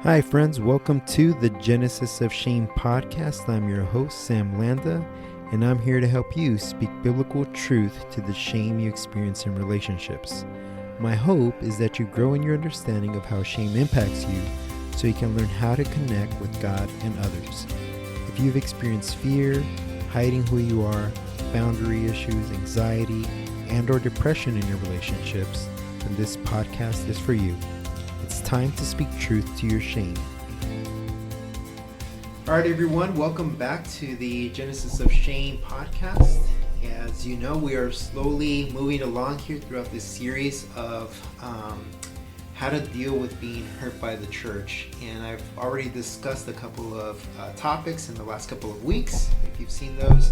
Hi, friends. Welcome to the Genesis of Shame podcast. I'm your host, Sam Landa, and I'm here to help you speak biblical truth to the shame you experience in relationships. My hope is that you grow in your understanding of how shame impacts you so you can learn how to connect with God and others. If you've experienced fear, hiding who you are, boundary issues, anxiety, and/or depression in your relationships, then this podcast is for you. It's time to speak truth to your shame. All right, everyone, welcome back to the Genesis of Shame podcast. As you know, we are slowly moving along here throughout this series of how to deal with being hurt by the church. And I've already discussed a couple of topics in the last couple of weeks, if you've seen those,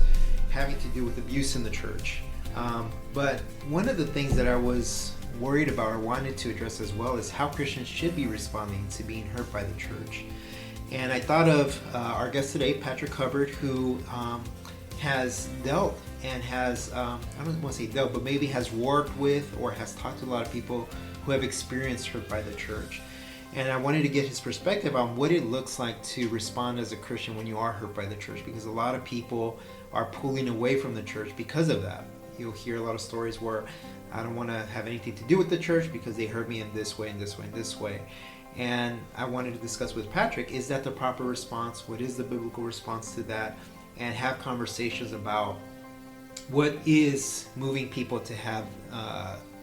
having to do with abuse in the church. But one of the things that I was worried about or wanted to address as well is how Christians should be responding to being hurt by the church. And I thought of our guest today, Patr, Hubbard, who has dealt and has, I don't want to say dealt, but maybe has worked with or has talked to a lot of people who have experienced hurt by the church. And I wanted to get his perspective on what it looks like to respond as a Christian when you are hurt by the church, because a lot of people are pulling away from the church because of that. You'll hear a lot of stories where I don't want to have anything to do with the church because they hurt me in this way and this way and this way. And I wanted to discuss with Patrick, is that the proper response? What is the biblical response to that? And have conversations about what is moving people to have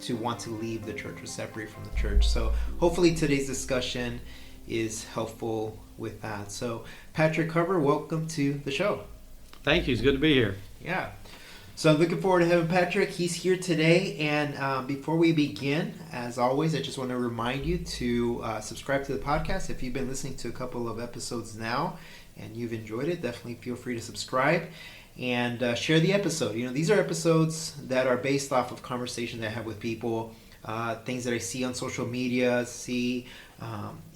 to want to leave the church or separate from the church. So hopefully today's discussion is helpful with that. So Patrick Hubbard, welcome to the show. Thank you. It's good to be here. Yeah. So I'm looking forward to having Patrick. He's here today. And before we begin, as always, I just want to remind you to subscribe to the podcast. If you've been listening to a couple of episodes now and you've enjoyed it, definitely feel free to subscribe and share the episode. You know, these are episodes that are based off of conversations I have with people, things that I see on social media,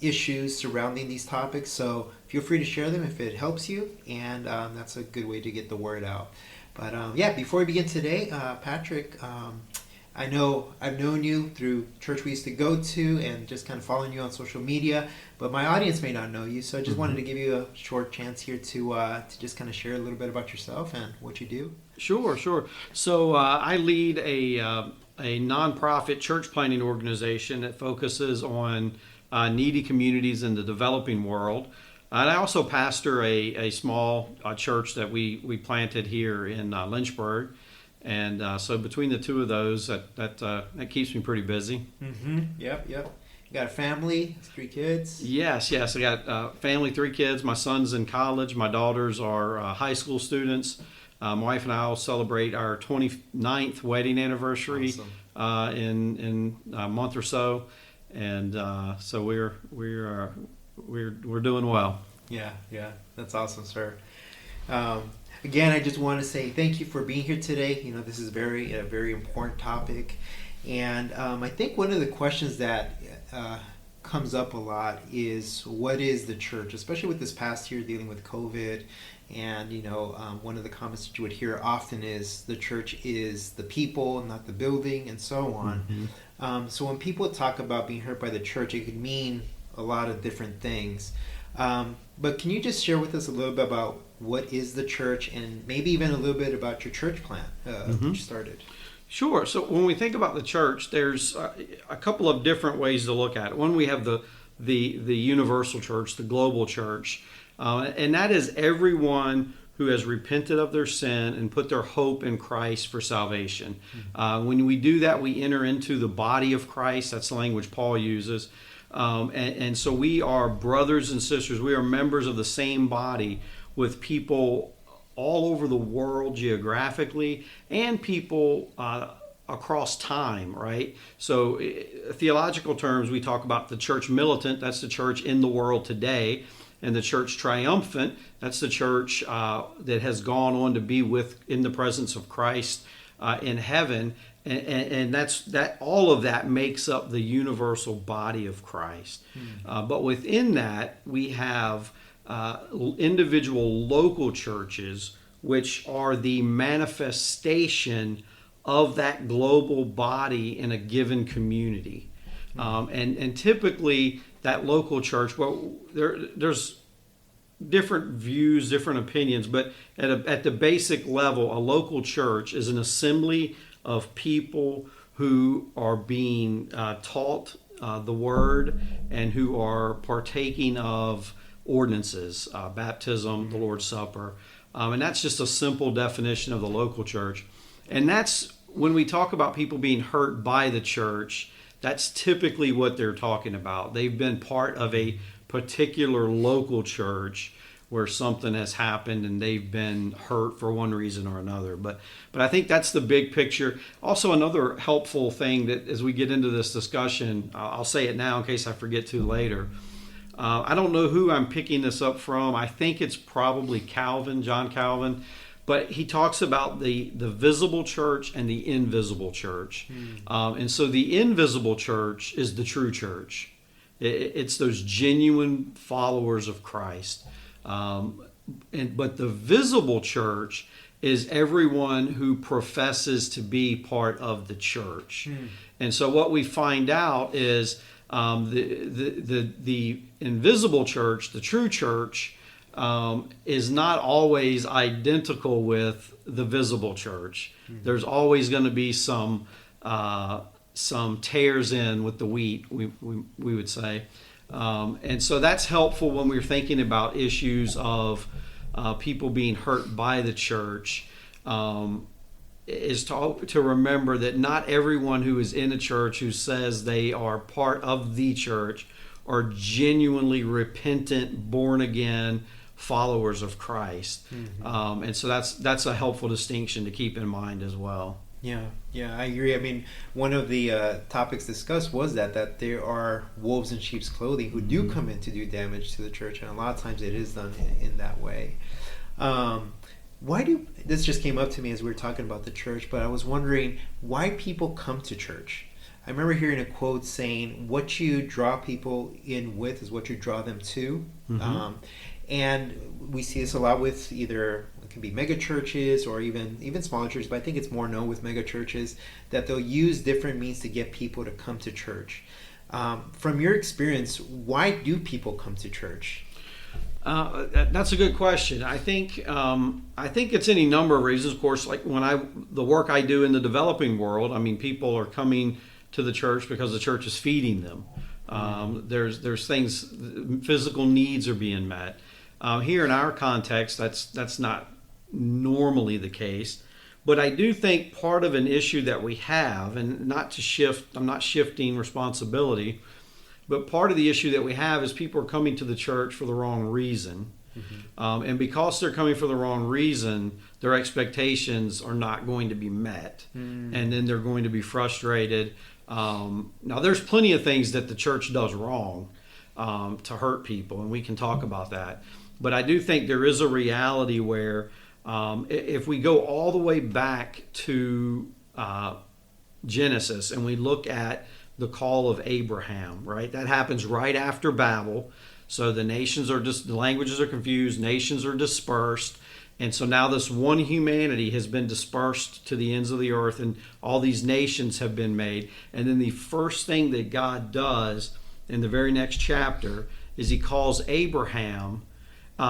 issues surrounding these topics. So feel free to share them if it helps you. And that's a good way to get the word out. But before we begin today, Patrick, I know I've known you through church we used to go to and just kind of following you on social media, but my audience may not know you, so I just wanted to give you a short chance here to just kind of share a little bit about yourself and what you do. Sure. So I lead a nonprofit church planting organization that focuses on needy communities in the developing world. And I also pastor a small church that we planted here in Lynchburg. And so between the two of those, that keeps me pretty busy. Mm-hmm. Yep. You got a family, 3 kids? Yes. I got family, 3 kids. My son's in college. My daughters are high school students. My wife and I will celebrate our 29th wedding anniversary in a month or so. And so we're doing well. Yeah, that's awesome, sir. Again, I just want to say thank you for being here today. You know, this is a very important topic, and I think one of the questions that comes up a lot is, what is the church, especially with this past year dealing with COVID. And one of the comments that you would hear often is the church is the people, not the building, and so on. Mm-hmm. So when people talk about being hurt by the church, it could mean a lot of different things. But can you just share with us a little bit about what is the church, and maybe even a little bit about your church plant that you started? Sure. So when we think about the church, there's a couple of different ways to look at it. One, we have the universal church, the global church, and that is everyone who has repented of their sin and put their hope in Christ for salvation. Mm-hmm. When we do that, we enter into the body of Christ. That's the language Paul uses. And so we are brothers and sisters. We are members of the same body with people all over the world geographically and people across time, right? So theological terms, we talk about the church militant. That's the church in the world today. And the church triumphant, that's the church that has gone on to be in the presence of Christ in heaven. And that all of that makes up the universal body of Christ. But within that, we have individual local churches, which are the manifestation of that global body in a given community. And typically that local church, well, there's different views, different opinions, but at the basic level, a local church is an assembly of people who are being taught the word and who are partaking of ordinances, baptism, the Lord's Supper. And that's just a simple definition of the local church. And that's when we talk about people being hurt by the church, that's typically what they're talking about. They've been part of a particular local church where something has happened and they've been hurt for one reason or another. But I think that's the big picture. Also, another helpful thing that as we get into this discussion, I'll say it now in case I forget to later. I don't know who I'm picking this up from. I think it's probably Calvin, John Calvin. But he talks about the visible church and the invisible church. And so the invisible church is the true church. It's those genuine followers of Christ. But the visible church is everyone who professes to be part of the church. And so what we find out is the invisible church, the true church, is not always identical with the visible church. There's always going to be some tares in with the wheat, we would say. And so that's helpful when we're thinking about issues of people being hurt by the church, is to remember that not everyone who is in a church who says they are part of the church are genuinely repentant, born again followers of Christ. And so that's a helpful distinction to keep in mind as well. Yeah, I agree. I mean, one of the topics discussed was that there are wolves in sheep's clothing who do come in to do damage to the church, and a lot of times it is done in that way. This just came up to me as we were talking about the church, but I was wondering why people come to church. I remember hearing a quote saying, what you draw people in with is what you draw them to. And we see this a lot with either it can be mega churches or even smaller churches, but I think it's more known with mega churches that they'll use different means to get people to come to church. From your experience, why do people come to church? That's a good question. I think it's any number of reasons. Of course, like the work I do in the developing world, I mean, people are coming to the church because the church is feeding them. There's things, physical needs are being met. Here in our context, that's not normally the case. But I do think part of an issue that we have, and I'm not shifting responsibility, but part of the issue that we have is people are coming to the church for the wrong reason. And because they're coming for the wrong reason, their expectations are not going to be met. And then they're going to be frustrated. Now, there's plenty of things that the church does wrong to hurt people, and we can talk about that. But I do think there is a reality where if we go all the way back to Genesis and we look at the call of Abraham, right? That happens right after Babel. So the languages are confused, nations are dispersed. And so now this one humanity has been dispersed to the ends of the earth, and all these nations have been made. And then the first thing that God does in the very next chapter is he calls Abraham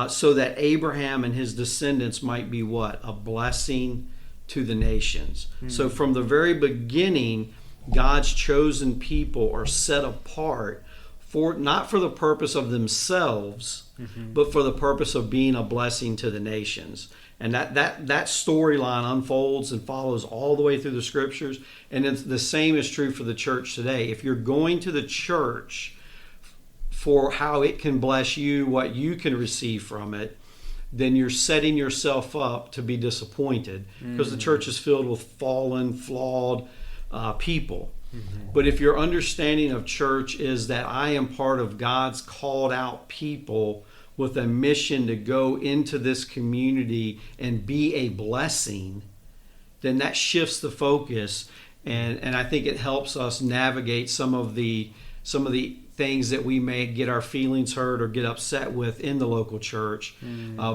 so that Abraham and his descendants might be what? A blessing to the nations. So from the very beginning, God's chosen people are set apart not for the purpose of themselves, but for the purpose of being a blessing to the nations. And that storyline unfolds and follows all the way through the scriptures. And the same is true for the church today. If you're going to the church for how it can bless you, what you can receive from it, then you're setting yourself up to be disappointed, because the church is filled with fallen, flawed people. But if your understanding of church is that I am part of God's called out people with a mission to go into this community and be a blessing, then that shifts the focus, and I think it helps us navigate some of the things that we may get our feelings hurt or get upset with in the local church,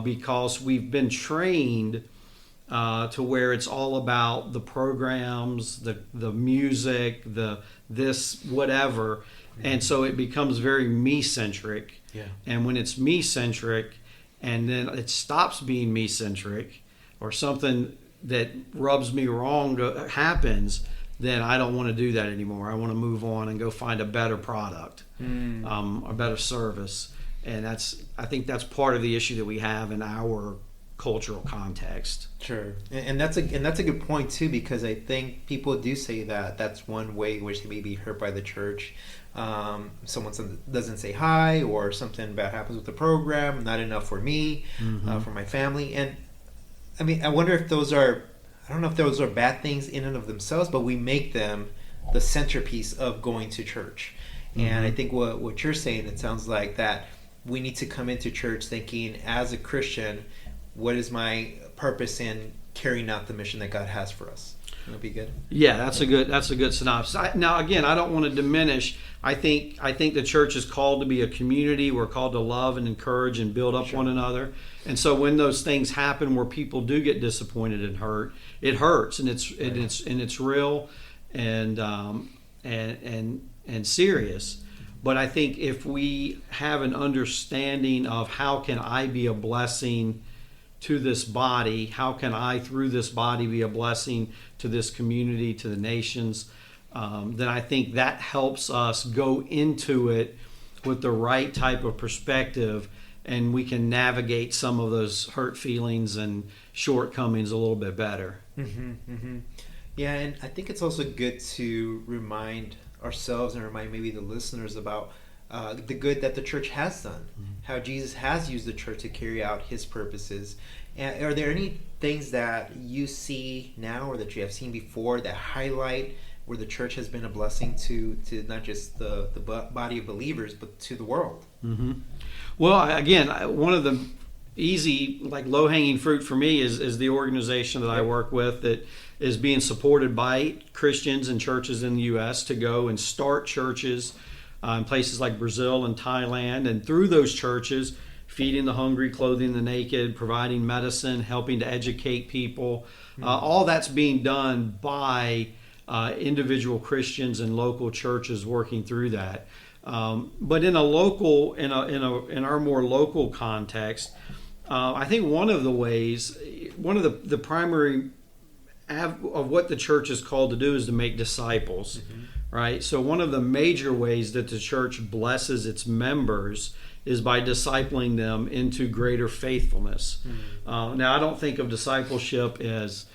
because we've been trained to where it's all about the programs, the music, this whatever, And so it becomes very me-centric. Yeah. And when it's me-centric and then it stops being me-centric, or something that rubs me wrong happens, then I don't want to do that anymore. I want to move on and go find a better product, a better service. And I think that's part of the issue that we have in our cultural context. Sure, and that's a good point too, because I think people do say that that's one way in which they may be hurt by the church. Someone doesn't say hi, or something bad happens with the program, not enough for me, for my family. And I mean, I wonder if I don't know if those are bad things in and of themselves, but we make them the centerpiece of going to church. And I think what you're saying, it sounds like that we need to come into church thinking, as a Christian, what is my purpose in carrying out the mission that God has for us? That'd be good. Yeah, that's a good synopsis. Now, again, I don't want to diminish. I think the church is called to be a community. We're called to love and encourage and build up one another. And so when those things happen where people do get disappointed and hurt, it hurts, and it's real and serious. But I think if we have an understanding of how can I be a blessing to this body, how can I through this body be a blessing to this community, to the nations, then I think that helps us go into it with the right type of perspective, and we can navigate some of those hurt feelings and shortcomings a little bit better. Yeah, and I think it's also good to remind ourselves and remind maybe the listeners about the good that the church has done, how Jesus has used the church to carry out his purposes. And are there any things that you see now or that you have seen before that highlight where the church has been a blessing to not just the body of believers, but to the world? Well, again, one of the easy, low-hanging fruit for me is the organization that I work with that is being supported by Christians and churches in the U.S. to go and start churches in places like Brazil and Thailand, and through those churches, feeding the hungry, clothing the naked, providing medicine, helping to educate people. All that's being done by individual Christians and local churches working through that. But in our more local context, I think one of the primary of what the church is called to do is to make disciples, right? So one of the major ways that the church blesses its members is by discipling them into greater faithfulness. Now, I don't think of discipleship as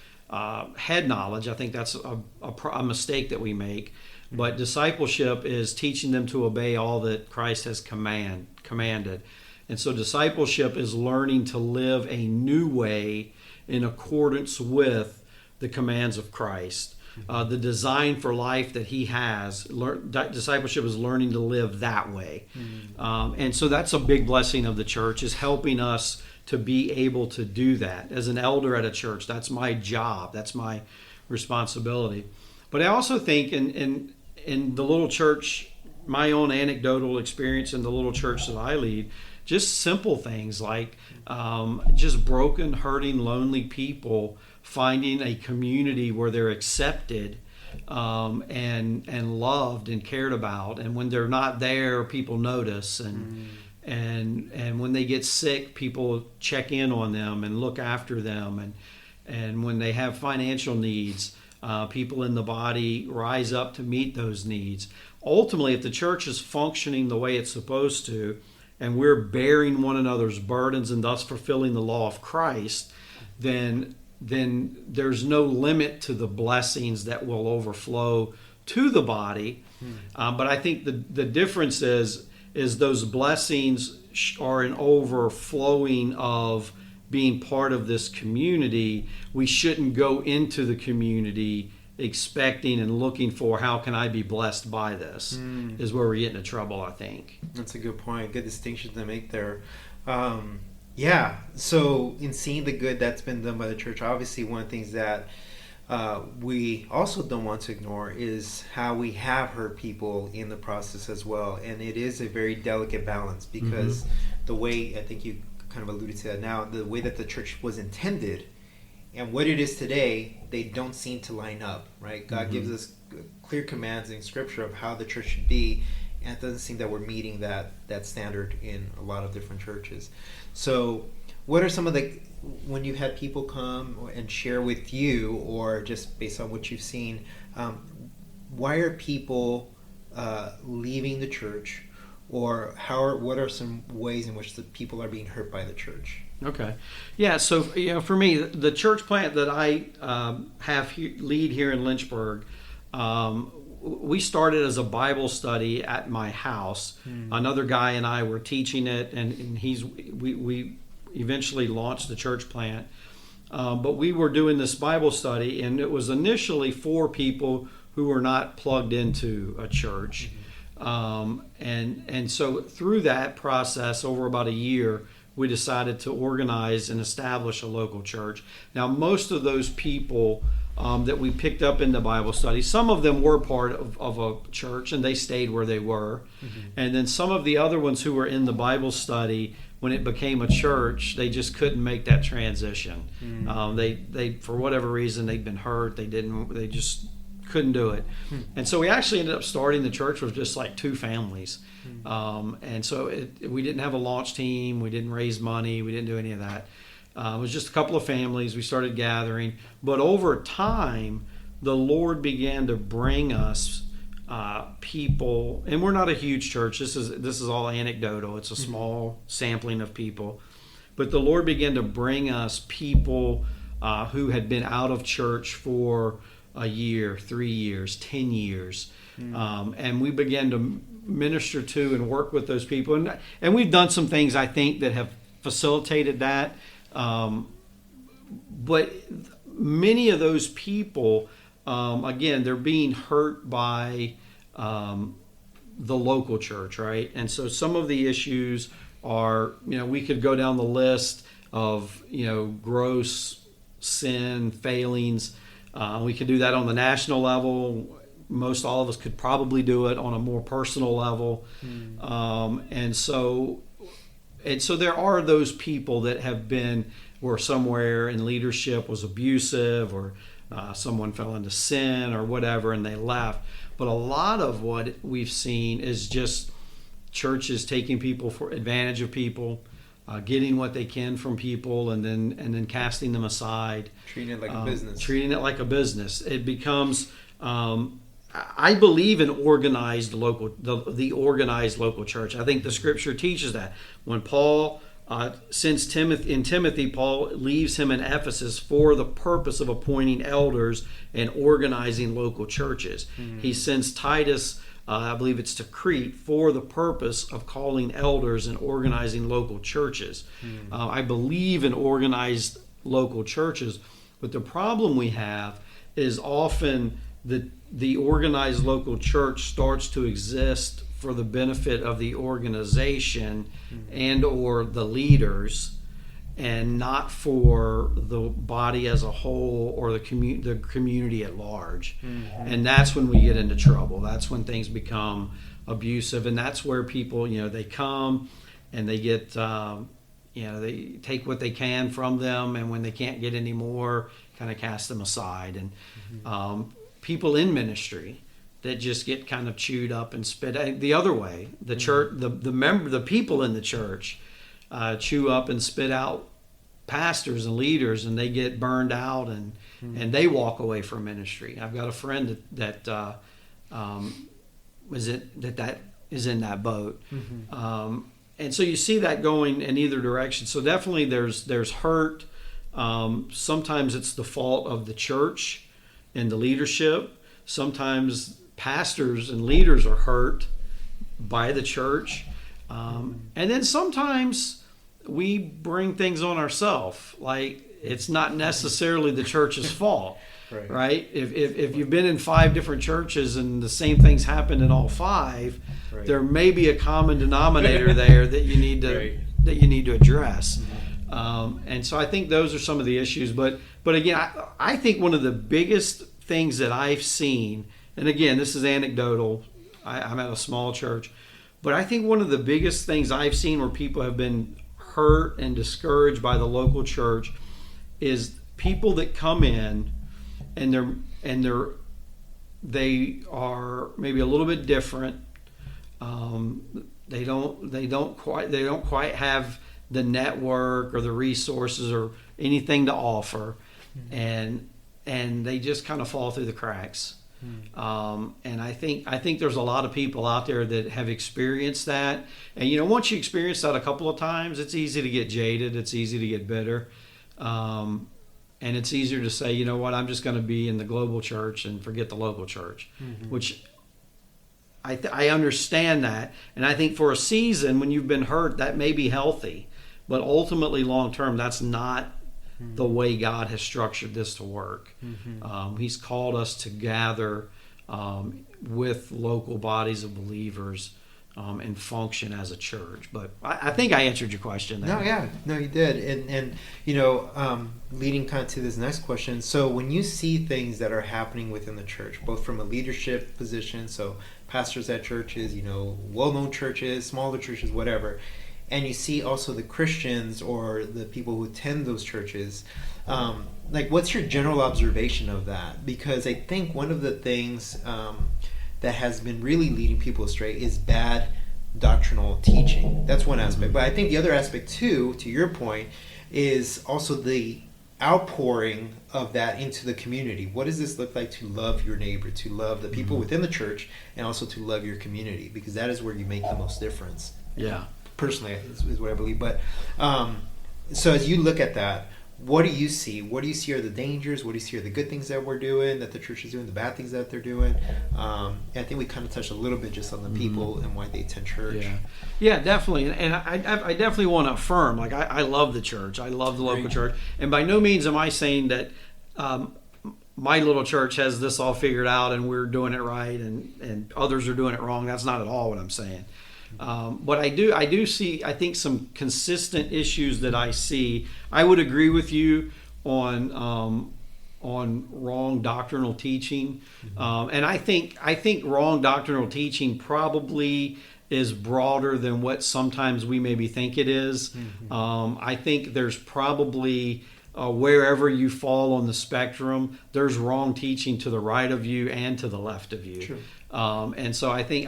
head knowledge. I think that's a mistake that we make. But discipleship is teaching them to obey all that Christ has commanded. And so discipleship is learning to live a new way in accordance with the commands of Christ. The design for life that he has. Discipleship is learning to live that way. And so that's a big blessing of the church, is helping us to be able to do that. As an elder at a church, that's my job. That's my responsibility. But I also think in the little church, my own anecdotal experience in the little church that I lead, just simple things like just broken, hurting, lonely people finding a community where they're accepted and loved and cared about. And when they're not there, people notice. And when they get sick, people check in on them and look after them. And when they have financial needs, people in the body rise up to meet those needs. Ultimately, if the church is functioning the way it's supposed to, and we're bearing one another's burdens and thus fulfilling the law of Christ, then there's no limit to the blessings that will overflow to the body. But I think the difference is those blessings are an overflowing of being part of this community. We shouldn't go into the community expecting and looking for how can I be blessed by this, is where we get into trouble, I think. That's a good point. Good distinction to make there. Yeah, so in seeing the good that's been done by the church, obviously one of the things that we also don't want to ignore is how we have hurt people in the process as well. And it is a very delicate balance, because the way, I think you kind of alluded to that now, the way that the church was intended and what it is today, they don't seem to line up, right? God gives us clear commands in Scripture of how the church should be, and it doesn't seem that we're meeting that standard in a lot of different churches. So what are some of the, when you had people come and share with you, or just based on what you've seen, why are people leaving the church, or what are some ways in which the people are being hurt by the church? Okay. Yeah, so for me, the church plant that I lead here in Lynchburg, we started as a Bible study at my house. Another guy and I were teaching it, and we eventually launched the church plant. But we were doing this Bible study, and it was initially for people who were not plugged into a church. And so through that process, over about a year, we decided to organize and establish a local church. Now, most of those people that we picked up in the Bible study, some of them were part of a church and they stayed where they were. And then some of the other ones who were in the Bible study, when it became a church, they just couldn't make that transition. They for whatever reason, they'd been hurt. They just couldn't do it. And so we actually ended up starting the church with just like 2 families. And so we didn't have a launch team. We didn't raise money. We didn't do any of that. It was just a couple of families. We started gathering. But over time, the Lord began to bring us people. And we're not a huge church. This is all anecdotal. It's a small sampling of people. But the Lord began to bring us people who had been out of church for a year, 3 years, 10 years. And we began to minister to and work with those people. And we've done some things, I think, that have facilitated that. But many of those people, again, they're being hurt by the local church, right? And so some of the issues are, we could go down the list of, gross sin, failings. We could do that on the national level. Most all of us could probably do it on a more personal level. And so there are those people that have been where somewhere in leadership was abusive, or someone fell into sin or whatever, and they left. But a lot of what we've seen is just churches taking people for advantage of people, getting what they can from people, and then casting them aside. Treating it like a business. Treating it like a business. It becomes. I believe in the organized local church. I think the Scripture teaches that. When Paul sends Timothy, Paul leaves him in Ephesus for the purpose of appointing elders and organizing local churches. He sends Titus, I believe it's to Crete, for the purpose of calling elders and organizing local churches. I believe in organized local churches, but the problem we have is often the organized local church starts to exist for the benefit of the organization and or the leaders, and not for the body as a whole or the community at large. And that's when we get into trouble. That's when things become abusive, and that's where people, they come and they get, they take what they can from them, and when they can't get any more, kind of cast them aside. And people in ministry that just get kind of chewed up and spit the other way. The church, the people in the church chew up and spit out pastors and leaders, and they get burned out, and they walk away from ministry. I've got a friend that is in that boat. And so you see that going in either direction. So definitely there's hurt. Sometimes it's the fault of the church and the leadership. Sometimes pastors and leaders are hurt by the church. And then sometimes we bring things on ourselves. Like, it's not necessarily the church's fault, right? If you've been in 5 different churches and the same things happened in all 5, there may be a common denominator there that you need to address. And so I think those are some of the issues. But again, I think one of the biggest things that I've seen, and again, this is anecdotal, I'm at a small church, but I think one of the biggest things I've seen where people have been hurt and discouraged by the local church is people that come in and they are maybe a little bit different. They don't quite have the network or the resources or anything to offer, and they just kind of fall through the cracks. And I think there's a lot of people out there that have experienced that. And once you experience that a couple of times, it's easy to get jaded. It's easy to get bitter. And it's easier to say, you know what, I'm just going to be in the global church and forget the local church, which I understand that. And I think for a season when you've been hurt, that may be healthy. But ultimately, long term, that's not the way God has structured this to work. He's called us to gather with local bodies of believers and function as a church. But I think I answered your question there. No, you did. And leading kind of to this next question, so when you see things that are happening within the church, both from a leadership position, so pastors at churches, well-known churches, smaller churches, whatever, and you see also the Christians or the people who attend those churches, what's your general observation of that? Because I think one of the things that has been really leading people astray is bad doctrinal teaching. That's one aspect. But I think the other aspect too, to your point, is also the outpouring of that into the community. What does this look like to love your neighbor, to love the people within the church, and also to love your community? Because that is where you make the most difference. Yeah. Personally, is what I believe. But so as you look at that, what do you see? What do you see are the dangers? What do you see are the good things that we're doing, that the church is doing, the bad things that they're doing? I think we kind of touched a little bit just on the people and why they attend church. Yeah, definitely. And I definitely want to affirm, I love the church. I love the local church. And by no means am I saying that my little church has this all figured out and we're doing it right and others are doing it wrong. That's not at all what I'm saying. But I do see, I think, some consistent issues that I see. I would agree with you on wrong doctrinal teaching, and I think wrong doctrinal teaching probably is broader than what sometimes we maybe think it is. I think there's probably wherever you fall on the spectrum, there's wrong teaching to the right of you and to the left of you. Sure. And so I think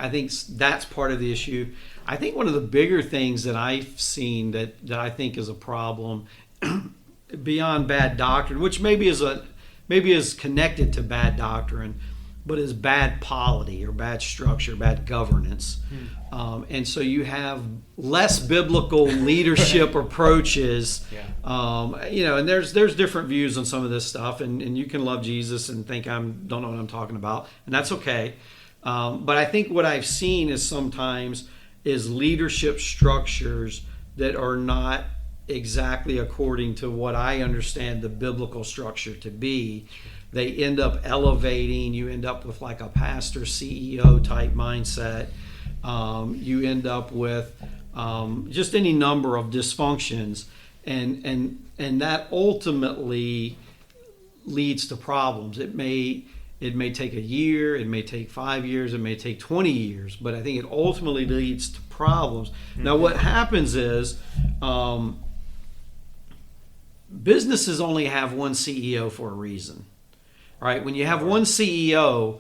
that's part of the issue. I think one of the bigger things that I've seen that I think is a problem beyond bad doctrine, which maybe is connected to bad doctrine, but is bad polity or bad structure, bad governance. And so you have less biblical leadership approaches. And there's different views on some of this stuff, and you can love Jesus and think I don't know what I'm talking about, and that's okay. But I think what I've seen is sometimes is leadership structures that are not exactly according to what I understand the biblical structure to be. They end up elevating. You end up with like a pastor CEO type mindset. You end up with just any number of dysfunctions, and that ultimately leads to problems. It may take a year, it may take 5 years, it may take 20 years, but I think it ultimately leads to problems. Now, what happens is businesses only have one CEO for a reason, right? When you have one CEO,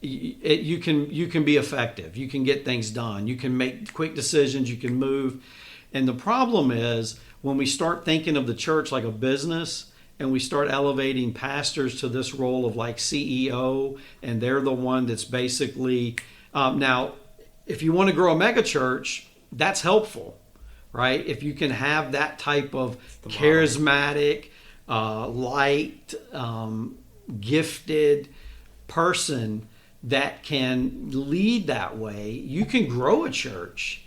you can be effective. You can get things done. You can make quick decisions. You can move. And the problem is when we start thinking of the church like a business, and we start elevating pastors to this role of like CEO, and they're the one that's basically now, if you want to grow a mega church, that's helpful, right? If you can have that type of charismatic, light, gifted person that can lead that way, you can grow a church.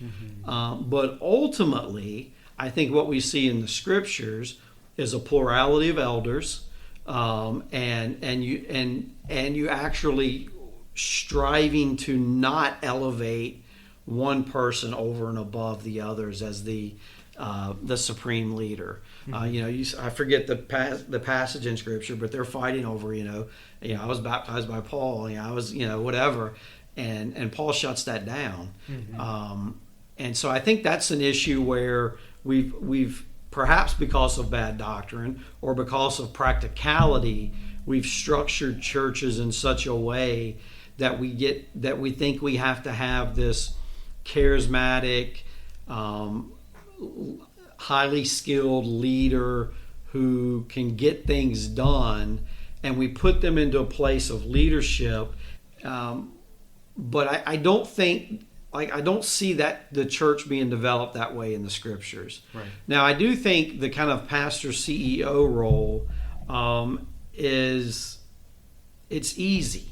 But ultimately, I think what we see in the scriptures is a plurality of elders, and you actually striving to not elevate one person over and above the others as the supreme leader. I forget the passage in scripture, but they're fighting over I was baptized by Paul, I was whatever, and Paul shuts that down. And so I think that's an issue where we've perhaps because of bad doctrine or because of practicality, we've structured churches in such a way that we think we have to have this charismatic, highly skilled leader who can get things done, and we put them into a place of leadership. But I don't think, I don't see that the church being developed that way in the scriptures. Right. Now, I do think the kind of pastor CEO role it's easy,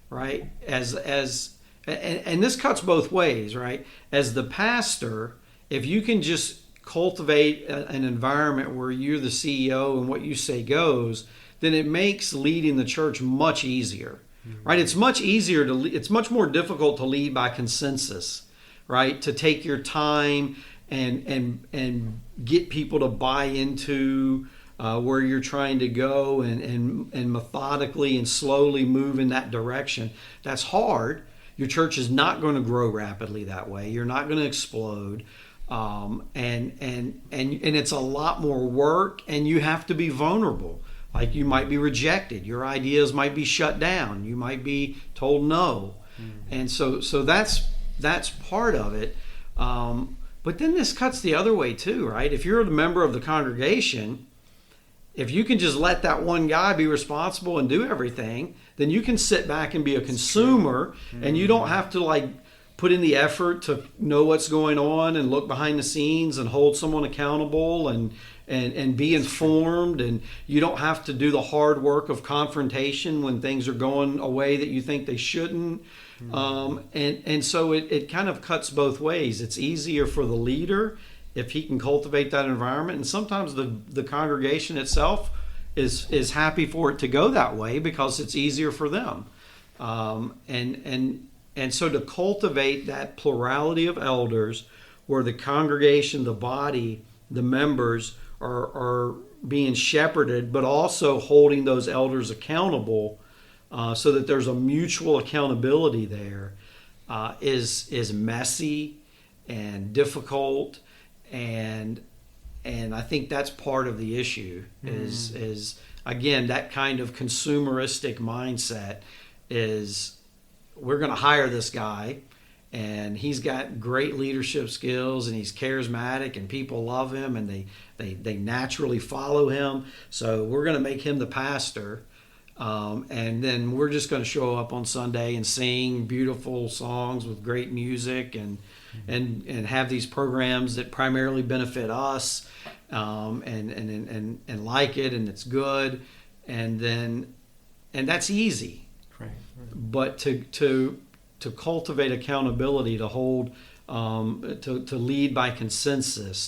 right? And this cuts both ways, right? As the pastor, if you can just cultivate an environment where you're the CEO and what you say goes, then it makes leading the church much easier, right? It's much easier it's much more difficult to lead by consensus, right? To take your time and get people to buy into where you're trying to go and methodically and slowly move in that direction. That's hard. Your church is not going to grow rapidly that way. You're not going to explode. And it's a lot more work, and you have to be vulnerable. Like, you might be rejected. Your ideas might be shut down. You might be told no. And so that's part of it. But then this cuts the other way too, right? If you're a member of the congregation, if you can just let that one guy be responsible and do everything, then you can sit back and be a consumer, and you don't have to put in the effort to know what's going on and look behind the scenes and hold someone accountable and be informed, and you don't have to do the hard work of confrontation when things are going a way that you think they shouldn't. And so it kind of cuts both ways. It's easier for the leader if he can cultivate that environment, and sometimes the congregation itself is happy for it to go that way because it's easier for them. And so to cultivate that plurality of elders where the congregation, the body, the members are being shepherded, but also holding those elders accountable so that there's a mutual accountability there, is messy and difficult. And I think that's part of the issue is again, that kind of consumeristic mindset is, we're going to hire this guy and he's got great leadership skills and he's charismatic and people love him and they naturally follow him. So we're going to make him the pastor. And then we're just going to show up on Sunday and sing beautiful songs with great music and have these programs that primarily benefit us, and like it, and it's good. And that's easy. Right. But to cultivate accountability, to hold, to lead by consensus,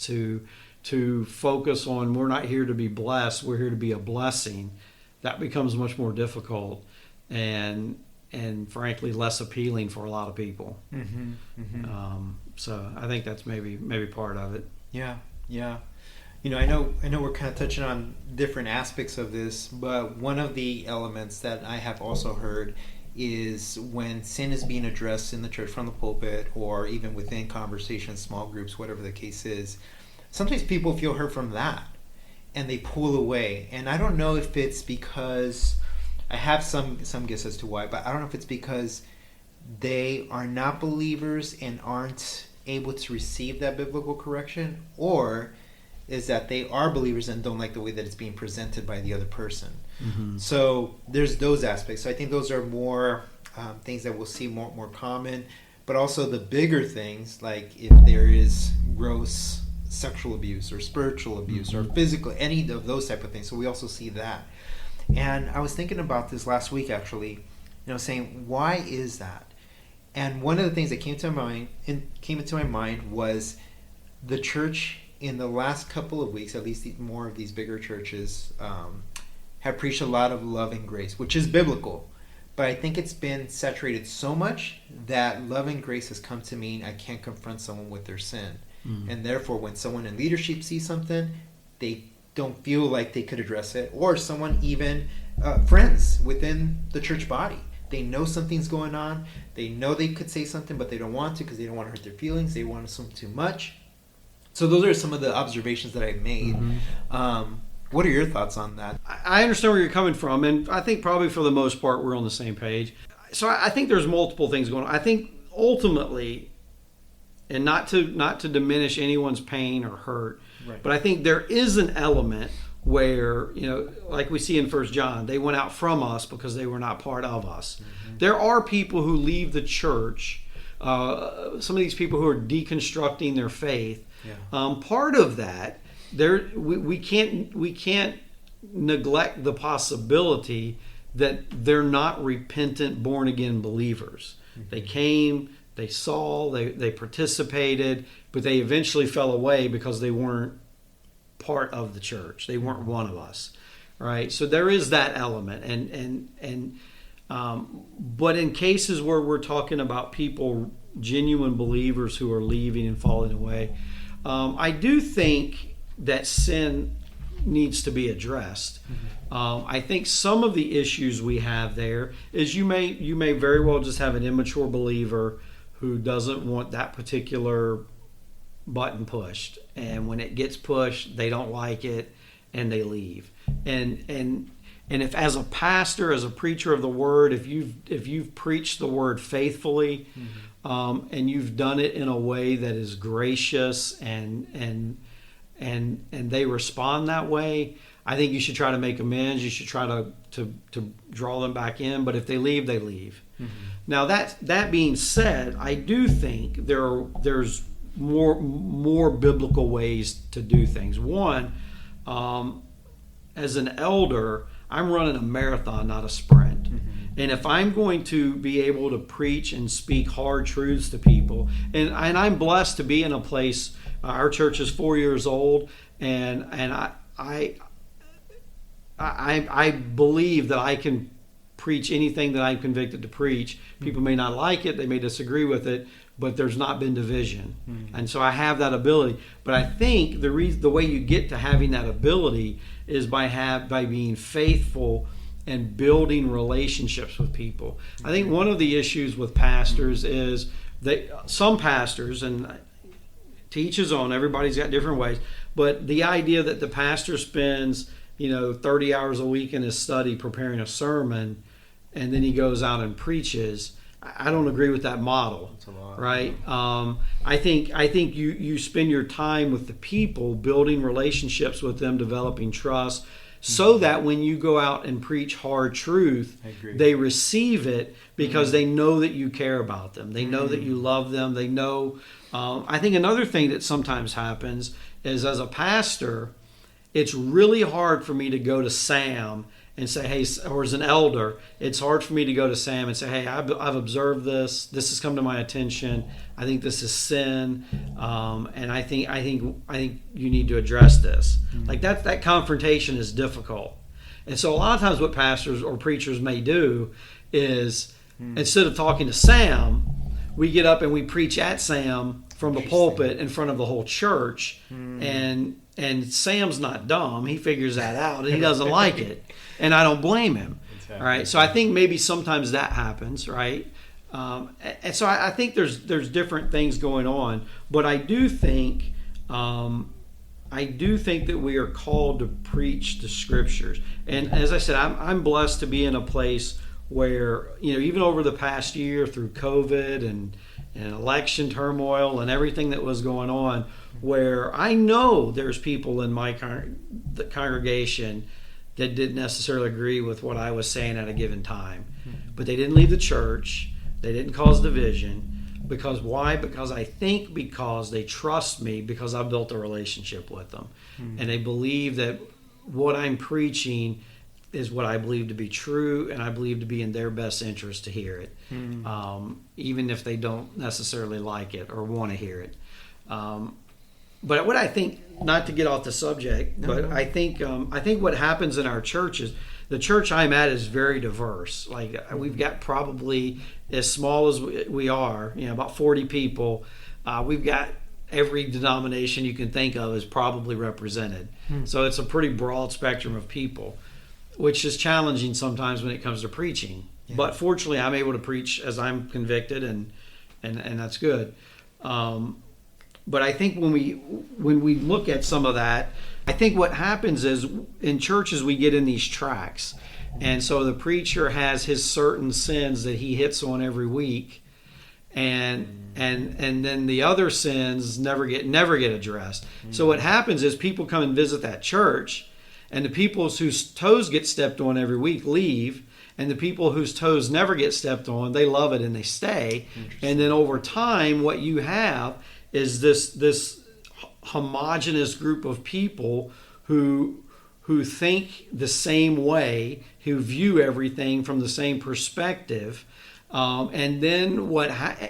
to focus on, we're not here to be blessed, we're here to be a blessing, that becomes much more difficult and frankly less appealing for a lot of people. So I think that's maybe part of it. Yeah. I know we're kind of touching on different aspects of this, but one of the elements that I have also heard is when sin is being addressed in the church from the pulpit, or even within conversations, small groups, whatever the case is, sometimes people feel hurt from that and they pull away. And I don't know if it's because, I have some guess as to why, but I don't know if it's because they are not believers and aren't able to receive that biblical correction, or is that they are believers and don't like the way that it's being presented by the other person. So there's those aspects. So I think those are more things that we'll see more common, but also the bigger things, like if there is gross sexual abuse or spiritual abuse or physical, any of those type of things. So we also see that. And I was thinking about this last week, actually, saying, why is that? And one of the things that came into my mind was the church in the last couple of weeks, at least more of these bigger churches, have preached a lot of love and grace, which is biblical. But I think it's been saturated so much that love and grace has come to mean I can't confront someone with their sin. And therefore, when someone in leadership sees something, they don't feel like they could address it. Or someone, even friends within the church body, they know something's going on. They know they could say something, but they don't want to because they don't want to hurt their feelings. They want to assume too much. So those are some of the observations that I've made. What are your thoughts on that? I understand where you're coming from, and I think probably for the most part we're on the same page. So I think there's multiple things going on. I think ultimately and not to diminish anyone's pain or hurt, Right. but I think there is an element where, like we see in 1 John, they went out from us because they were not part of us. Mm-hmm. There are people who leave the church, some of these people who are deconstructing their faith. Yeah. Part of that, we can't neglect the possibility that they're not repentant, born-again believers. Mm-hmm. They came, they saw, they participated, but they eventually fell away because they weren't part of the church. They weren't one of us, right? So there is that element, but in cases where we're talking about people, genuine believers who are leaving and falling away, I do think that sin needs to be addressed. Mm-hmm. I think some of the issues we have there is you may very well just have an immature believer who doesn't want that particular button pushed, and when it gets pushed, they don't like it and they leave. And if, as a pastor, as a preacher of the word, if you've preached the word faithfully, mm-hmm. And you've done it in a way that is gracious and they respond that way, I think you should try to make amends. You should try to draw them back in. But if they leave, they leave. Mm-hmm. Now that being said, I do think there's more biblical ways to do things. One, as an elder, I'm running a marathon, not a sprint. Mm-hmm. And if I'm going to be able to preach and speak hard truths to people, and I'm blessed to be in a place. Our church is 4 years old, and I believe that I can preach anything that I'm convicted to preach. People may not like it, they may disagree with it, but there's not been division. Mm-hmm. And so I have that ability. But I think the way you get to having that ability is by being faithful and building relationships with people. Mm-hmm. I think one of the issues with pastors is that some pastors, and to each his own, everybody's got different ways, but the idea that the pastor spends 30 hours a week in his study preparing a sermon and then he goes out and preaches, I don't agree with that model. That's a lot, right? I think you spend your time with the people, building relationships with them, developing trust, so that when you go out and preach hard truth, they receive it because they know that you care about them. They know that you love them. They know. I think another thing that sometimes happens is, as a pastor, it's really hard for me to go to Sam and say, hey, or as an elder, it's hard for me to go to Sam and say, hey, I've observed this. This has come to my attention. I think this is sin, and I think you need to address this. Mm-hmm. Like that confrontation is difficult, and so a lot of times what pastors or preachers may do is instead of talking to Sam, we get up and we preach at Sam from the pulpit in front of the whole church, and Sam's not dumb. He figures that out, and he doesn't like it, and I don't blame him. Exactly. All right, so I think maybe sometimes that happens, right? And so I think there's different things going on, but I do think that we are called to preach the scriptures, and as I said, I'm blessed to be in a place where even over the past year through COVID and election turmoil and everything that was going on, where I know there's people in my the congregation that didn't necessarily agree with what I was saying at a given time, but they didn't leave the church. They didn't cause division. Because why? Because they trust me because I've built a relationship with them. And they believe that what I'm preaching is what I believe to be true, and I believe to be in their best interest to hear it, even if they don't necessarily like it or want to hear it. But what I think, not to get off the subject, but I think what happens in our church is, the church I'm at is very diverse. Like we've got probably, as small as we are, about 40 people. We've got every denomination you can think of is probably represented. So it's a pretty broad spectrum of people, which is challenging sometimes when it comes to preaching. Yeah. But fortunately, I'm able to preach as I'm convicted, and that's good. But I think when we look at some of that, I think what happens is in churches we get in these tracks, and so the preacher has his certain sins that he hits on every week, and then the other sins never get addressed. So what happens is people come and visit that church, and the people whose toes get stepped on every week leave, and the people whose toes never get stepped on, they love it and they stay. And then over time, what you have is this homogenous group of people who think the same way, who view everything from the same perspective. And then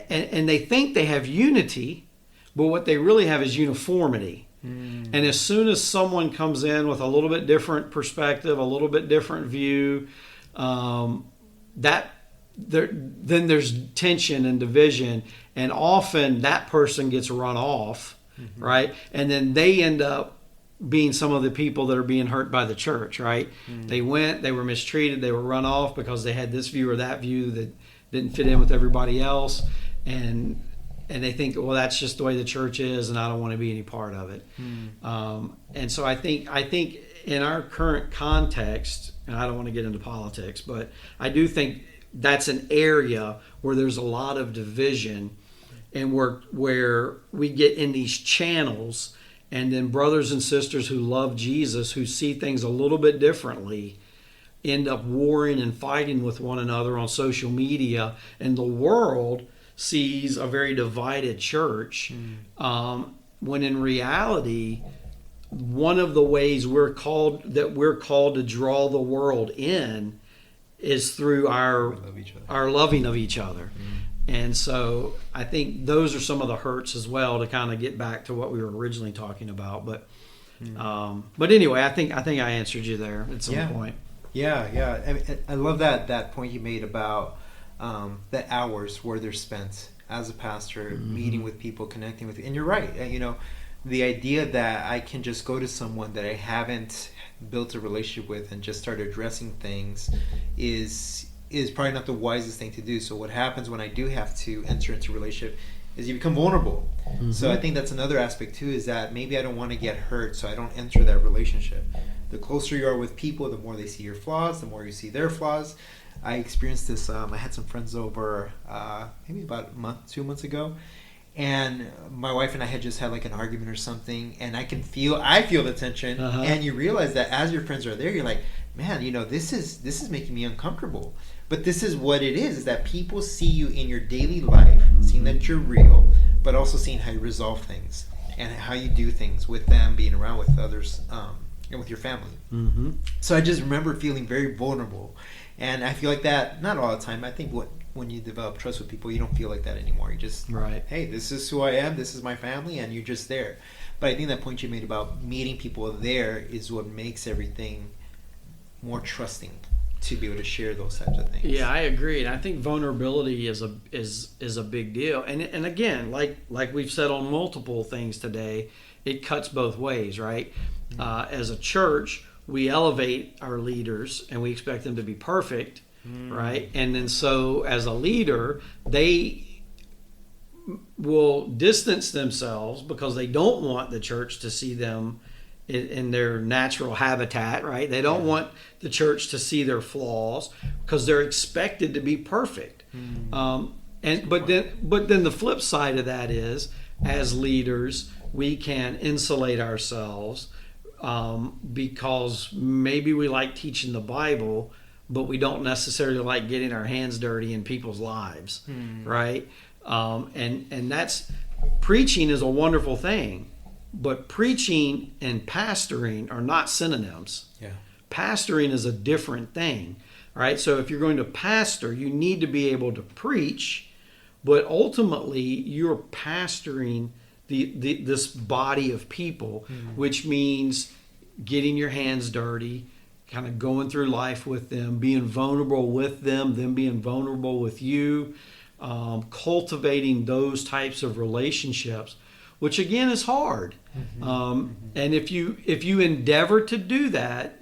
and they think they have unity, but what they really have is uniformity. And as soon as someone comes in with a little bit different perspective, a little bit different view, then there's tension and division, and often that person gets run off, right? And then they end up being some of the people that are being hurt by the church, right? They were mistreated, they were run off because they had this view or that view that didn't fit in with everybody else, and they think, well, that's just the way the church is, and I don't want to be any part of it. And so I think in our current context, and I don't want to get into politics, but I do think that's an area where there's a lot of division, and where we get in these channels, and then brothers and sisters who love Jesus, who see things a little bit differently, end up warring and fighting with one another on social media, and the world sees a very divided church, when in reality, one of the ways we're called to draw the world in is through our loving of each other. And so I think those are some of the hurts as well, to kind of get back to what we were originally talking about. But anyway, I think I answered you there at some point. Yeah. I mean, I love that point you made about the hours where they're spent as a pastor, meeting with people, connecting with, and you're right. The idea that I can just go to someone that I haven't built a relationship with and just start addressing things is probably not the wisest thing to do. So what happens when I do have to enter into a relationship is you become vulnerable. So I think that's another aspect too, is that maybe I don't want to get hurt, so I don't enter that relationship. The closer you are with people, the more they see your flaws, the more you see their flaws. I experienced this. I had some friends over maybe about a month, 2 months ago, and my wife and I had just had like an argument or something, and I feel the tension, and you realize that as your friends are there, you're like, man, this is making me uncomfortable. But this is what it is that people see you in your daily life, seeing that you're real, but also seeing how you resolve things and how you do things with them, being around with others, and with your family. So I just remember feeling very vulnerable. And I feel like that, not all the time. I think when you develop trust with people, you don't feel like that anymore. You just, hey, this is who I am, this is my family, and you're just there. But I think that point you made about meeting people there is what makes everything more trusting, to be able to share those types of things. Yeah, I agree. And I think vulnerability is a big deal. And again, like we've said on multiple things today, it cuts both ways, right? As a church, we elevate our leaders and we expect them to be perfect, right? And then so as a leader, they will distance themselves because they don't want the church to see them in their natural habitat, right? They don't want the church to see their flaws because they're expected to be perfect. But then the flip side of that is, as leaders, we can insulate ourselves because maybe we like teaching the Bible, but we don't necessarily like getting our hands dirty in people's lives, right? And that's, preaching is a wonderful thing, but preaching and pastoring are not synonyms. Pastoring is a different thing, right? So if you're going to pastor, you need to be able to preach, but ultimately you're pastoring this body of people, which means getting your hands dirty, kind of going through life with them, being vulnerable with them being vulnerable with you, cultivating those types of relationships, which again is hard. And if you endeavor to do that,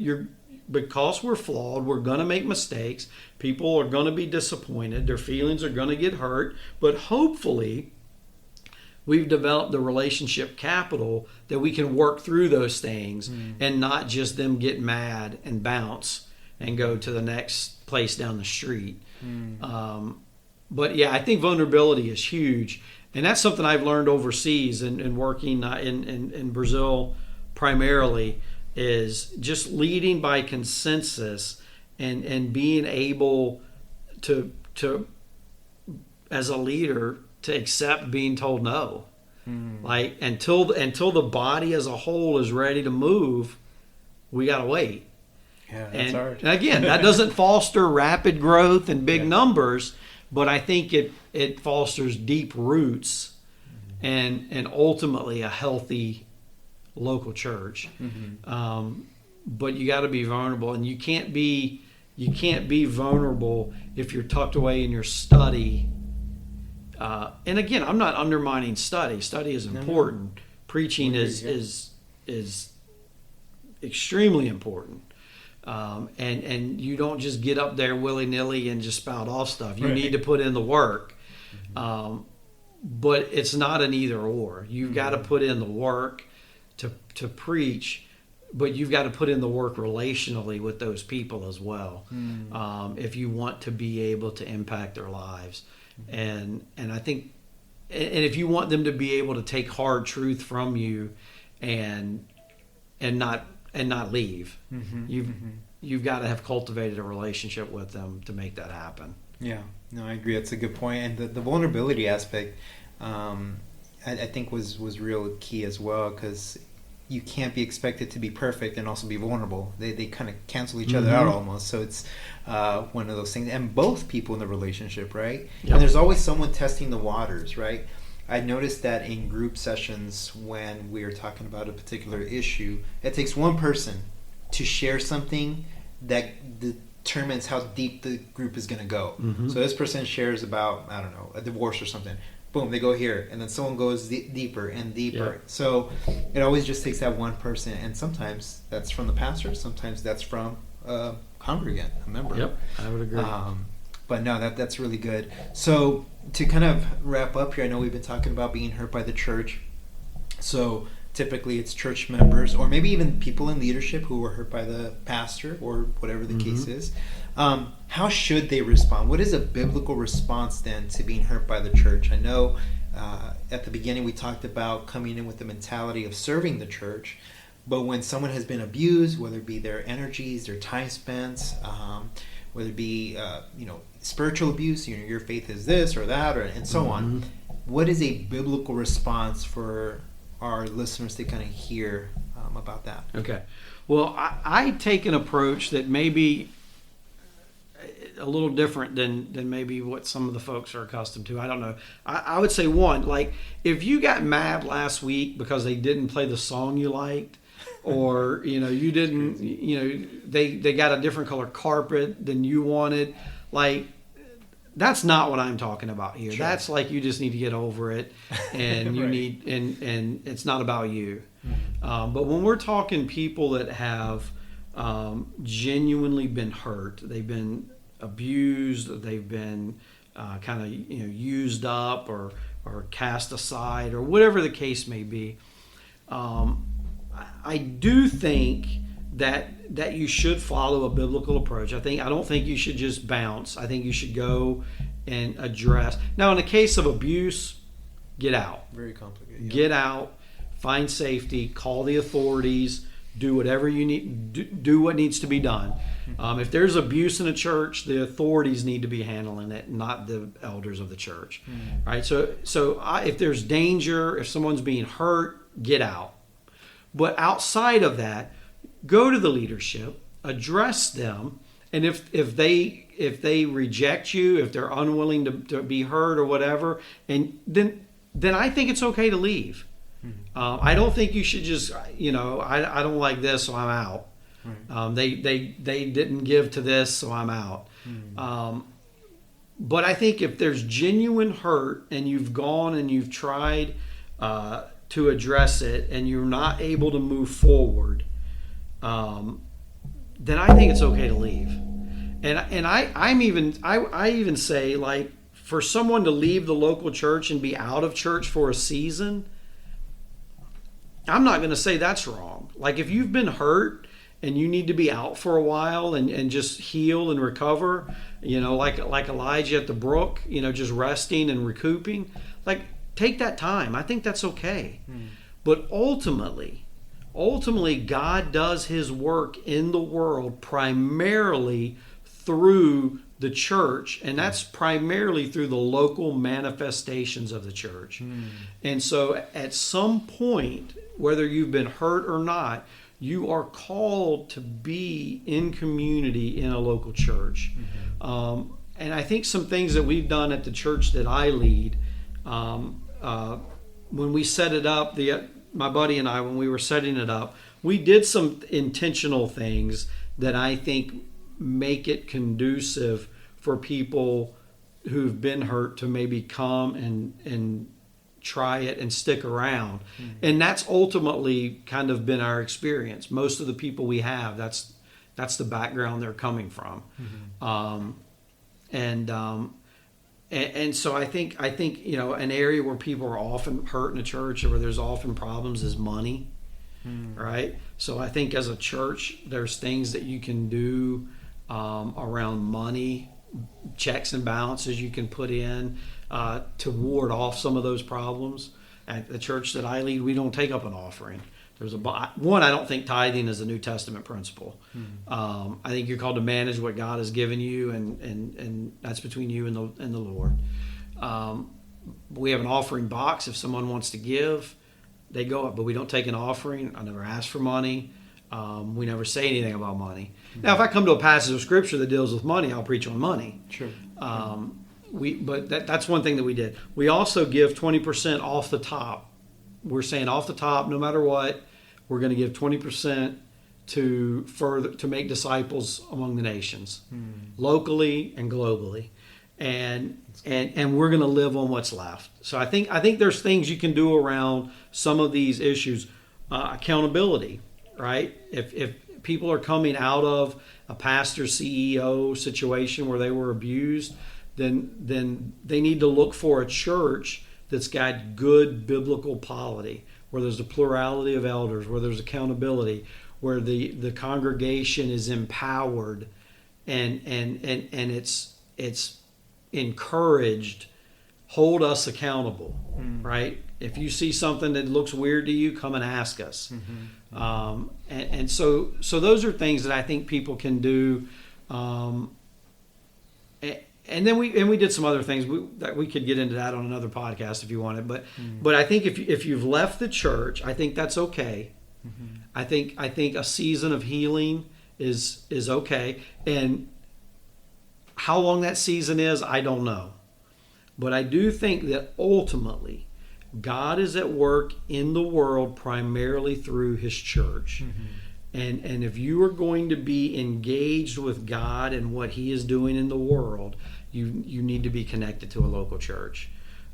because we're flawed, we're going to make mistakes. People are going to be disappointed. Their feelings are going to get hurt. But hopefully, we've developed the relationship capital that we can work through those things and not just them get mad and bounce and go to the next place down the street. but yeah, I think vulnerability is huge. And that's something I've learned overseas and working in Brazil primarily, is just leading by consensus and being able to as a leader to accept being told no. Like until the body as a whole is ready to move, we gotta wait. Yeah, that's hard. And again, that doesn't foster rapid growth and big numbers, but I think it fosters deep roots and ultimately a healthy local church. But you got to be vulnerable, and you can't be vulnerable if you're tucked away in your study. And again, I'm not undermining study. Study is important. No. Preaching is extremely important. And you don't just get up there willy-nilly and just spout off stuff. You need to put in the work. But it's not an either or. You've got to put in the work to preach, but you've got to put in the work relationally with those people as well, if you want to be able to impact their lives. And I think, and if you want them to be able to take hard truth from you and not leave, you've got to have cultivated a relationship with them to make that happen. Yeah, no, I agree. That's a good point. And the vulnerability aspect, I think was real key as well, because you can't be expected to be perfect and also be vulnerable. They kind of cancel each other out almost. So it's one of those things. And both people in the relationship, right? Yep. And there's always someone testing the waters, right? I noticed that in group sessions when we are talking about a particular issue, it takes one person to share something that determines how deep the group is going to go. So this person shares about, I don't know, a divorce or something. Boom, they go here, and then someone goes deeper and deeper. Yeah. So it always just takes that one person, and sometimes that's from the pastor, sometimes that's from a congregant, a member. Yep, I would agree. But no, that's really good. So to kind of wrap up here, I know we've been talking about being hurt by the church. So typically it's church members, or maybe even people in leadership who were hurt by the pastor, or whatever the case is. How should they respond? What is a biblical response then to being hurt by the church? I know at the beginning we talked about coming in with the mentality of serving the church, but when someone has been abused, whether it be their energies, their time spent, whether it be spiritual abuse, your faith is this or that, and so on, what is a biblical response for our listeners to kind of hear about that? Okay. Well, I take an approach that may be a little different than maybe what some of the folks are accustomed to. I don't know. I would say, one, like, if you got mad last week because they didn't play the song you liked, or you didn't, they got a different color carpet than you wanted, like, that's not what I'm talking about here. Sure. That's like, you just need to get over it, and you need, and it's not about you. But when we're talking people that have genuinely been hurt, they've been abused, they've been kind of used up or cast aside, or whatever the case may be, I do think that you should follow a biblical approach. I don't think you should just bounce. I think you should go and address. Now, in the case of abuse, get out. Very complicated. Yeah. Get out, find safety, call the authorities, do whatever you need, do what needs to be done. If there's abuse in a church, the authorities need to be handling it, not the elders of the church. Right? So if there's danger, if someone's being hurt, get out. But outside of that, go to the leadership, address them, and if they reject you, if they're unwilling to be heard or whatever, and then I think it's okay to leave. I don't think you should just, I don't like this, so I'm out. They didn't give to this, so I'm out. But I think if there's genuine hurt and you've gone and you've tried to address it and you're not able to move forward, then I think it's okay to leave. And I even say, like, for someone to leave the local church and be out of church for a season, I'm not going to say that's wrong. Like, if you've been hurt and you need to be out for a while and just heal and recover, like Elijah at the brook, just resting and recouping, like take that time. I think that's okay. But ultimately God does his work in the world primarily through the church, and that's primarily through the local manifestations of the church. And so at some point, whether you've been hurt or not, you are called to be in community in a local church. And I think some things that we've done at the church that I lead, when we set it up, my buddy and I, when we were setting it up, we did some intentional things that I think make it conducive for people who've been hurt to maybe come and try it and stick around. And that's ultimately kind of been our experience. Most of the people we have, that's the background they're coming from. And so I think an area where people are often hurt in a church, or where there's often problems, is money. Right? So I think as a church, there's things that you can do around money, checks and balances you can put in to ward off some of those problems. At the church that I lead, we don't take up an offering. I don't think tithing is a New Testament principle. I think you're called to manage what God has given you, and that's between you and the Lord. We have an offering box. If someone wants to give, they go up, but we don't take an offering. I never ask for money. We never say anything about money. Now, if I come to a passage of Scripture that deals with money, I'll preach on money. Sure. But that's one thing that we did. We also give 20% off the top. We're saying off the top, no matter what, we're going to give 20% to make disciples among the nations, locally and globally, and we're going to live on what's left. So I think there's things you can do around some of these issues. Accountability, right? If people are coming out of a pastor CEO situation where they were abused, then they need to look for a church that's got good biblical polity, where there's a plurality of elders, where there's accountability, where the congregation is empowered and it's encouraged. Hold us accountable, right? If you see something that looks weird to you, come and ask us. So those are things that I think people can do. And then we did some other things that we could get into that on another podcast if you wanted. But I think if you've left the church, I think that's okay. I think a season of healing is okay. And how long that season is, I don't know. But I do think that ultimately God is at work in the world primarily through his church. And if you are going to be engaged with God and what he is doing in the world, you need to be connected to a local church.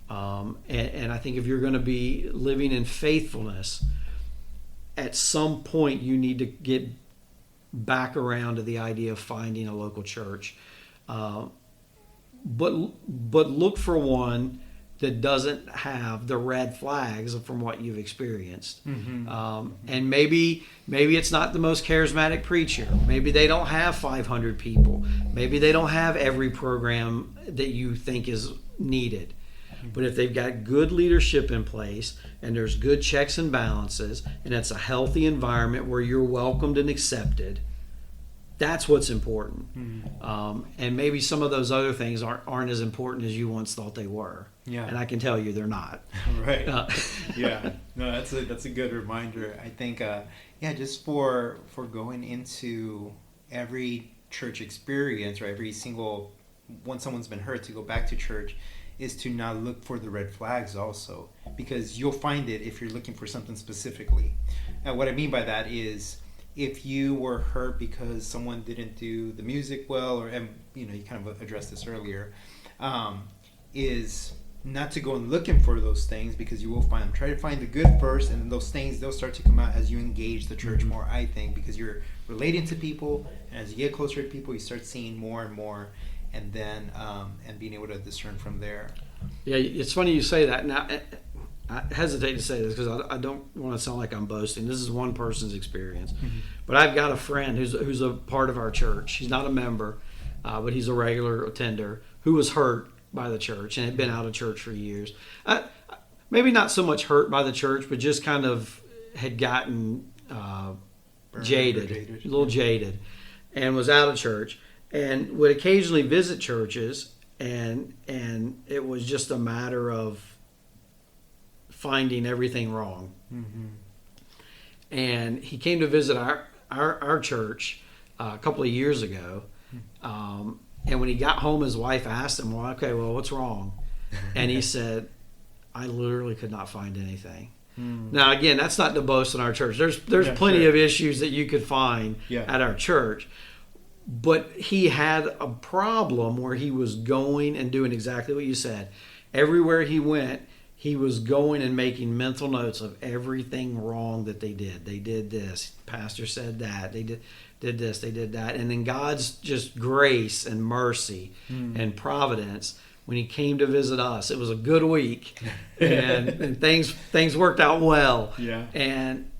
And I think if you're going to be living in faithfulness, at some point you need to get back around to the idea of finding a local church. But look for one that doesn't have the red flags from what you've experienced. And maybe it's not the most charismatic preacher. Maybe they don't have 500 people. Maybe they don't have every program that you think is needed. But if they've got good leadership in place, and there's good checks and balances, and it's a healthy environment where you're welcomed and accepted, that's what's important. And maybe some of those other things aren't as important as you once thought they were. Yeah. And I can tell you they're not. Right. Yeah. No, that's a good reminder. I think, just for going into every church experience, or every single, once someone's been hurt, to go back to church, is to not look for the red flags also, because you'll find it if you're looking for something specifically. And what I mean by that is, if you were hurt because someone didn't do the music well, and you kind of addressed this earlier, is not to go and looking for those things, because you will find them. Try to find the good first, and then those things, they'll start to come out as you engage the church more, I think, because you're relating to people, and as you get closer to people, you start seeing more and more, and then and being able to discern from there. Yeah, it's funny you say that. Now, I hesitate to say this because I don't want to sound like I'm boasting. This is one person's experience. Mm-hmm. But I've got a friend who's a part of our church. He's not a member, but he's a regular attender who was hurt by the church and had been out of church for years. Maybe not so much hurt by the church, but just kind of had gotten jaded, a little jaded, and was out of church and would occasionally visit churches, and it was just a matter of finding everything wrong. Mm-hmm. And he came to visit our church a couple of years ago, and when he got home, his wife asked him, well, what's wrong? And he said, I literally could not find anything. Now, again, that's not to boast in our church. There's plenty of issues that you could find at our church. But he had a problem where he was going and doing exactly what you said. Everywhere he went, he was going and making mental notes of everything wrong that they did. They did this. Pastor said that. They did this. They did that. And then God's just grace and mercy and providence. When he came to visit us, it was a good week, and things worked out well. Yeah. And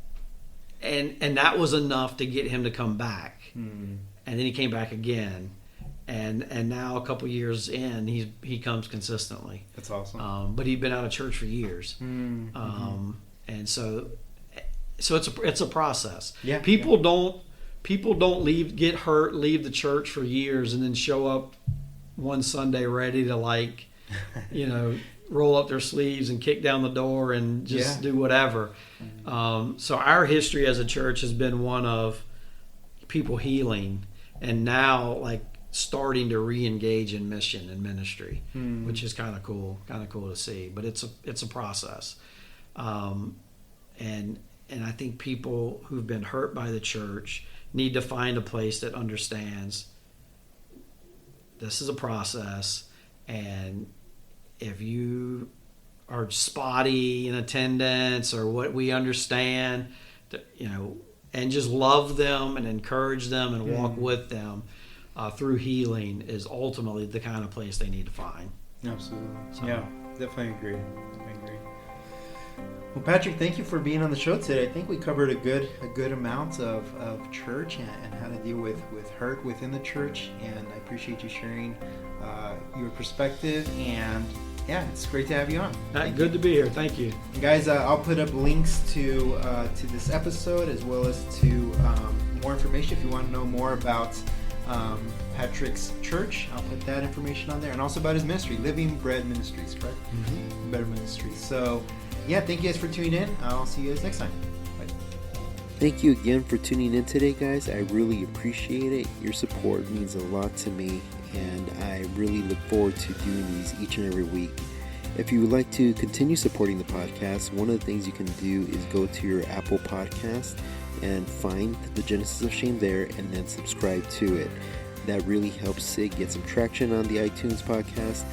that was enough to get him to come back. And then he came back again, and now a couple years in, he comes consistently. That's awesome. But he'd been out of church for years, and so it's a process. Yeah. People don't get hurt, leave the church for years, and then show up one Sunday ready to roll up their sleeves and kick down the door and just do whatever. So our history as a church has been one of people healing, and now starting to re-engage in mission and ministry, which is kind of cool to see. But it's a process, and I think people who've been hurt by the church need to find a place that understands this is a process, and if you are spotty in attendance or what we understand, and just love them and encourage them and walk with them through healing is ultimately the kind of place they need to find. Absolutely. So, yeah, definitely agree. Well, Patrick, thank you for being on the show today. I think we covered a good amount of church and how to deal with hurt within the church, and I appreciate you sharing your perspective, and it's great to have you on. Good to be here. Thank you. And guys, I'll put up links to this episode as well as to more information if you want to know more about Patrick's church. I'll put that information on there, and also about his ministry, Living Bread Ministries, correct? Mm-hmm. Better Ministries. So thank you guys for tuning in. I'll see you guys next time. Bye. Thank you again for tuning in today, guys. I really appreciate it. Your support means a lot to me, and I really look forward to doing these each and every week. If you would like to continue supporting the podcast, one of the things you can do is go to your Apple Podcast and find the Genesis of Shame there, and then subscribe to it. That really helps it get some traction on the iTunes podcast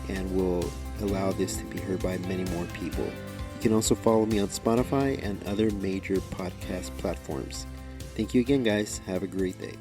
and will allow this to be heard by many more people. You can also follow me on Spotify and other major podcast platforms. Thank you again, guys. Have a great day.